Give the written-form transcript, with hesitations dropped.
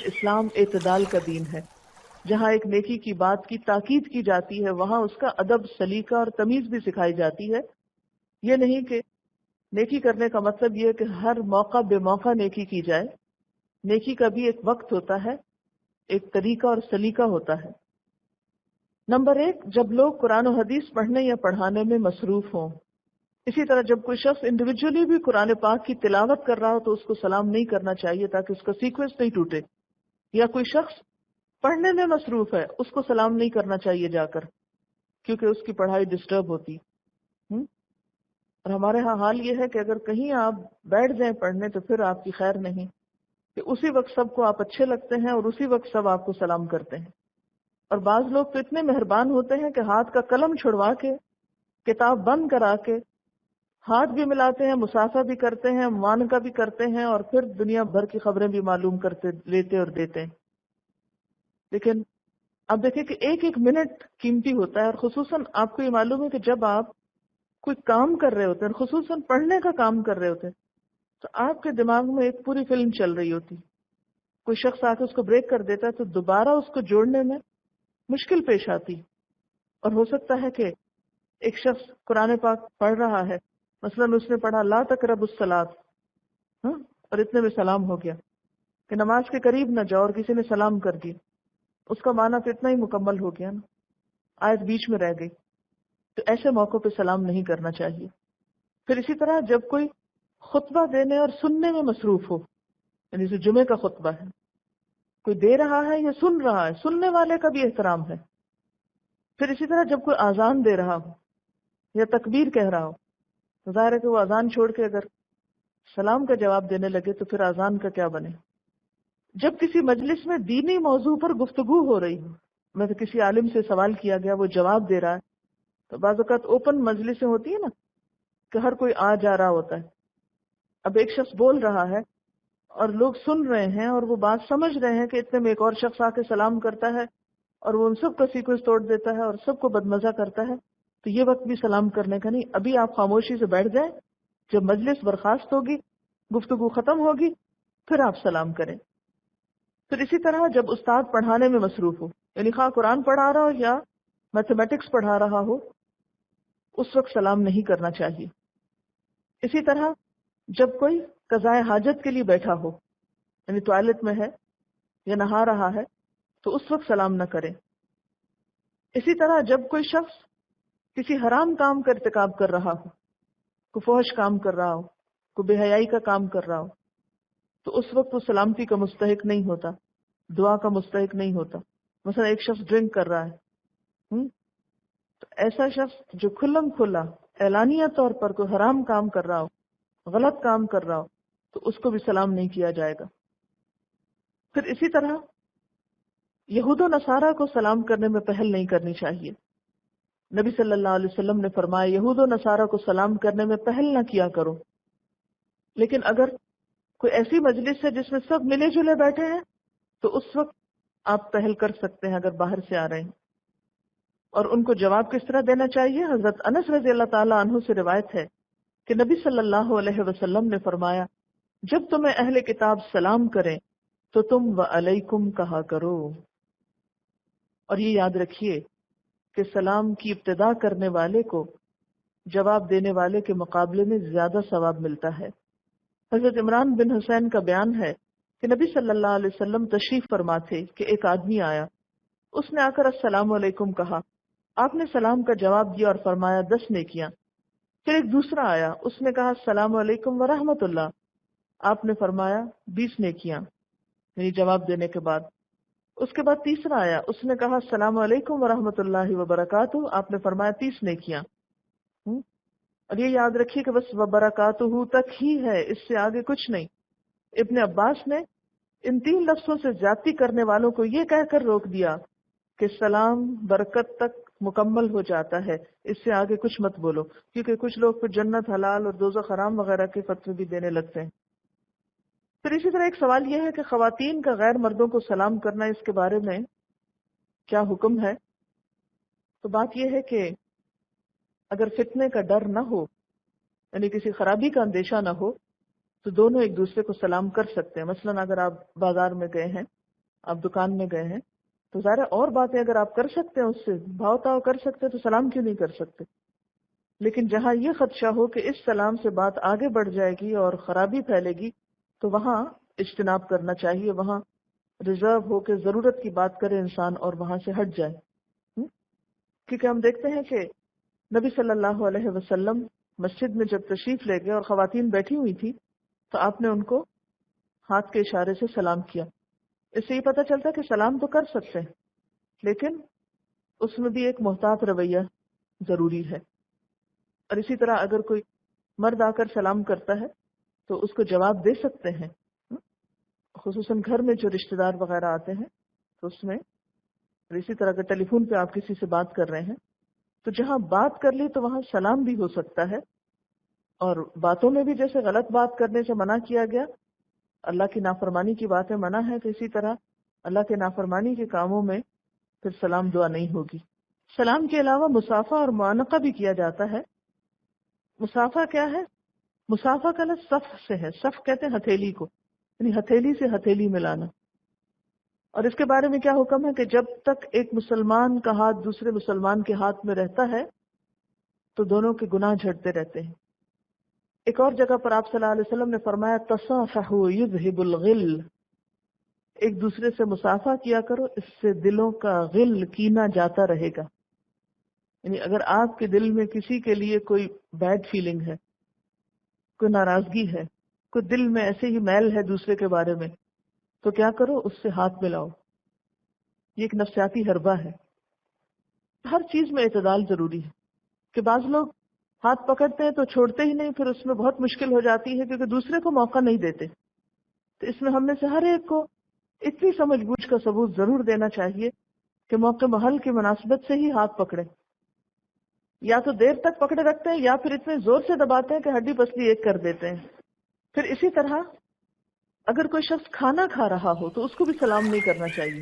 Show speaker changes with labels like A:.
A: اسلام اعتدال کا دین ہے. جہاں ایک نیکی کی بات کی تاکید کی جاتی ہے وہاں اس کا ادب، سلیقہ اور تمیز بھی سکھائی جاتی ہے. یہ نہیں کہ نیکی کرنے کا مطلب یہ ہے کہ ہر موقع بے موقع نیکی کی جائے. نیکی کا بھی ایک وقت ہوتا ہے، ایک طریقہ اور سلیقہ ہوتا ہے. نمبر 1، جب لوگ قرآن و حدیث پڑھنے یا پڑھانے میں مصروف ہوں. اسی طرح جب کوئی شخص انڈیویجولی بھی قرآن پاک کی تلاوت کر رہا ہو تو اس کو سلام نہیں کرنا چاہیے تاکہ اس کا سیکوینس نہیں ٹوٹے. یا کوئی شخص پڑھنے میں مصروف ہے، اس کو سلام نہیں کرنا چاہیے جا کر، کیونکہ اس کی پڑھائی ڈسٹرب ہوتی. اور ہمارے ہاں حال یہ ہے کہ اگر کہیں آپ بیٹھ جائیں پڑھنے تو پھر آپ کی خیر نہیں، کہ اسی وقت سب کو آپ اچھے لگتے ہیں اور اسی وقت سب آپ کو سلام کرتے ہیں. اور بعض لوگ تو اتنے مہربان ہوتے ہیں کہ ہاتھ کا قلم چھڑوا کے، کتاب بند کرا کے ہاتھ بھی ملاتے ہیں، مسافہ بھی کرتے ہیں، معانقہ بھی کرتے ہیں، اور پھر دنیا بھر کی خبریں بھی معلوم کرتے لیتے اور دیتے ہیں. لیکن اب دیکھیں کہ ایک ایک منٹ قیمتی ہوتا ہے. اور خصوصاً آپ کو یہ معلوم ہے کہ جب آپ کوئی کام کر رہے ہوتے ہیں، خصوصاً پڑھنے کا کام کر رہے ہوتے ہیں، تو آپ کے دماغ میں ایک پوری فلم چل رہی ہوتی. کوئی شخص آ کے اس کو بریک کر دیتا ہے تو دوبارہ اس کو جوڑنے میں مشکل پیش آتی. اور ہو سکتا ہے کہ ایک شخص قرآن پاک پڑھ رہا ہے، مثلاً اس نے پڑھا لا تقربوا الصلاۃ، اور اتنے میں سلام ہو گیا کہ نماز کے قریب نہ جاؤ، اور کسی نے سلام کر دیا. اس کا معنی تو اتنا ہی مکمل ہو گیا نا، آیت بیچ میں رہ گئی. تو ایسے موقع پہ سلام نہیں کرنا چاہیے. پھر اسی طرح جب کوئی خطبہ دینے اور سننے میں مصروف ہو، یعنی جو جمعے کا خطبہ ہے، کوئی دے رہا ہے یا سن رہا ہے، سننے والے کا بھی احترام ہے. پھر اسی طرح جب کوئی اذان دے رہا ہو یا تکبیر کہہ رہا ہو، ظاہر ہے کہ وہ اذان چھوڑ کے اگر سلام کا جواب دینے لگے تو پھر اذان کا کیا بنے. جب کسی مجلس میں دینی موضوع پر گفتگو ہو رہی ہو، میں کسی عالم سے سوال کیا گیا، وہ جواب دے رہا ہے، تو بعض اوقات اوپن مجلسیں ہوتی ہیں نا کہ ہر کوئی آ جا رہا ہوتا ہے. اب ایک شخص بول رہا ہے اور لوگ سن رہے ہیں اور وہ بات سمجھ رہے ہیں کہ اتنے میں ایک اور شخص آ کے سلام کرتا ہے اور وہ ان سب کا سیکوینس توڑ دیتا ہے اور سب کو بدمزہ کرتا ہے. تو یہ وقت بھی سلام کرنے کا نہیں. ابھی آپ خاموشی سے بیٹھ جائیں، جب مجلس برخاست ہوگی، گفتگو ختم ہوگی، پھر آپ سلام کریں. پھر اسی طرح جب استاد پڑھانے میں مصروف ہو، یعنی خواہ قرآن پڑھا رہا ہو یا میتھمیٹکس پڑھا رہا ہو، اس وقت سلام نہیں کرنا چاہیے. اسی طرح جب کوئی قضاء حاجت کے لیے بیٹھا ہو، یعنی ٹوائلٹ میں ہے یا نہا رہا ہے، تو اس وقت سلام نہ کرے. اسی طرح جب کوئی شخص کسی حرام کام کا ارتکاب کر رہا ہو، کوئی فحش کام کر رہا ہو، کوئی بے حیائی کا کام کر رہا ہو، تو اس وقت وہ سلامتی کا مستحق نہیں ہوتا، دعا کا مستحق نہیں ہوتا. مثلا ایک شخص ڈرنک کر رہا ہے، تو ایسا شخص جو کھلم کھلا اعلانیہ طور پر کوئی حرام کام کر رہا ہو، غلط کام کر رہا ہو، تو اس کو بھی سلام نہیں کیا جائے گا. پھر اسی طرح یہود و نصارہ کو سلام کرنے میں پہل نہیں کرنی چاہیے. نبی صلی اللہ علیہ وسلم نے فرمایا یہود و نصارہ کو سلام کرنے میں پہل نہ کیا کرو. لیکن اگر کوئی ایسی مجلس ہے جس میں سب ملے جلے بیٹھے ہیں تو اس وقت آپ پہل کر سکتے ہیں اگر باہر سے آ رہے ہیں. اور ان کو جواب کس طرح دینا چاہیے؟ حضرت انس رضی اللہ تعالیٰ عنہ سے روایت ہے کہ نبی صلی اللہ علیہ وسلم نے فرمایا جب تمہیں اہل کتاب سلام کریں تو تم وعلیکم کہا کرو. اور یہ یاد رکھیے کہ سلام کی ابتدا کرنے والے کو جواب دینے والے کے مقابلے میں زیادہ ثواب ملتا ہے. حضرت عمران بن حسین کا بیان ہے کہ نبی صلی اللہ علیہ وسلم تشریف فرما تھے کہ ایک آدمی آیا، اس نے آ کر السلام علیکم کہا، آپ نے سلام کا جواب دیا اور فرمایا 10 نیکیاں. پھر ایک دوسرا آیا، اس نے کہا السلام علیکم ورحمۃ اللہ، آپ نے فرمایا 20 نیکیاں، یعنی جواب دینے کے بعد. اس کے بعد تیسرا آیا، اس نے کہا السلام علیکم ورحمۃ اللہ وبرکاتہ، آپ نے فرمایا 30 نیکیاں. اور یہ یاد رکھیے کہ بس وبرکاتہ تک ہی ہے، اس سے آگے کچھ نہیں. ابن عباس نے ان 3 لفظوں سے زیادتی کرنے والوں کو یہ کہہ کر روک دیا کہ سلام برکت تک مکمل ہو جاتا ہے، اس سے آگے کچھ مت بولو، کیونکہ کچھ لوگ پھر جنت حلال اور دوزخ حرام وغیرہ کے فتوے بھی دینے لگتے ہیں. پھر اسی طرح ایک سوال یہ ہے کہ خواتین کا غیر مردوں کو سلام کرنا، اس کے بارے میں کیا حکم ہے؟ تو بات یہ ہے کہ اگر فتنے کا ڈر نہ ہو، یعنی کسی خرابی کا اندیشہ نہ ہو، تو دونوں ایک دوسرے کو سلام کر سکتے ہیں. مثلا اگر آپ بازار میں گئے ہیں آپ دکان میں گئے ہیں تو ظاہر ہے اور باتیں اگر آپ کر سکتے ہیں اس سے بھاؤ تاؤ کر سکتے تو سلام کیوں نہیں کر سکتے. لیکن جہاں یہ خدشہ ہو کہ اس سلام سے بات آگے بڑھ جائے گی اور خرابی پھیلے گی تو وہاں اجتناب کرنا چاہیے، وہاں ریزرو ہو کے ضرورت کی بات کرے انسان اور وہاں سے ہٹ جائے. کیونکہ ہم دیکھتے ہیں کہ نبی صلی اللہ علیہ وسلم مسجد میں جب تشریف لے گئے اور خواتین بیٹھی ہوئی تھی تو آپ نے ان کو ہاتھ کے اشارے سے سلام کیا. اس سے یہ پتہ چلتا ہے کہ سلام تو کر سکتے ہیں لیکن اس میں بھی ایک محتاط رویہ ضروری ہے. اور اسی طرح اگر کوئی مرد آ کر سلام کرتا ہے تو اس کو جواب دے سکتے ہیں، خصوصاً گھر میں جو رشتہ دار وغیرہ آتے ہیں تو اس میں. اور اسی طرح اگر ٹیلی فون پہ آپ کسی سے بات کر رہے ہیں تو جہاں بات کر لی تو وہاں سلام بھی ہو سکتا ہے. اور باتوں میں بھی جیسے غلط بات کرنے سے منع کیا گیا، اللہ کی نافرمانی کی باتیں منع ہے، تو اسی طرح اللہ کے نافرمانی کے کاموں میں پھر سلام دعا نہیں ہوگی. سلام کے علاوہ مصافحہ اور معانقہ بھی کیا جاتا ہے. مصافحہ کیا ہے؟ مصافحہ کا لفظ صف سے ہے، صف کہتے ہیں ہتھیلی کو، یعنی ہتھیلی سے ہتھیلی ملانا. اور اس کے بارے میں کیا حکم ہے کہ جب تک ایک مسلمان کا ہاتھ دوسرے مسلمان کے ہاتھ میں رہتا ہے تو دونوں کے گناہ جھڑتے رہتے ہیں. ایک اور جگہ پر آپ صلی اللہ علیہ وسلم نے فرمایا تصافحوا یذهب الغل، ایک دوسرے سے مصافحہ کیا کرو، اس سے دلوں کا غل کینہ جاتا رہے گا. یعنی اگر آپ کے دل میں کسی کے لیے کوئی بیڈ فیلنگ ہے، کوئی ناراضگی ہے، کوئی دل میں ایسے ہی میل ہے دوسرے کے بارے میں، تو کیا کرو، اس سے ہاتھ ملاؤ. یہ ایک نفسیاتی حربہ ہے. ہر چیز میں اعتدال ضروری ہے کہ بعض لوگ ہاتھ پکڑتے ہیں تو چھوڑتے ہی نہیں، پھر اس میں بہت مشکل ہو جاتی ہے کیونکہ دوسرے کو موقع نہیں دیتے. تو اس میں ہم میں سے ہر ایک کو اتنی سمجھ بوجھ کا ثبوت ضرور دینا چاہیے کہ موقع محل کی مناسبت سے ہی ہاتھ پکڑے. یا تو دیر تک پکڑے رکھتے ہیں یا پھر اتنے زور سے دباتے ہیں کہ ہڈی پسلی ایک کر دیتے ہیں. پھر اسی طرح اگر کوئی شخص کھانا کھا رہا ہو تو اس کو بھی سلام نہیں کرنا چاہیے.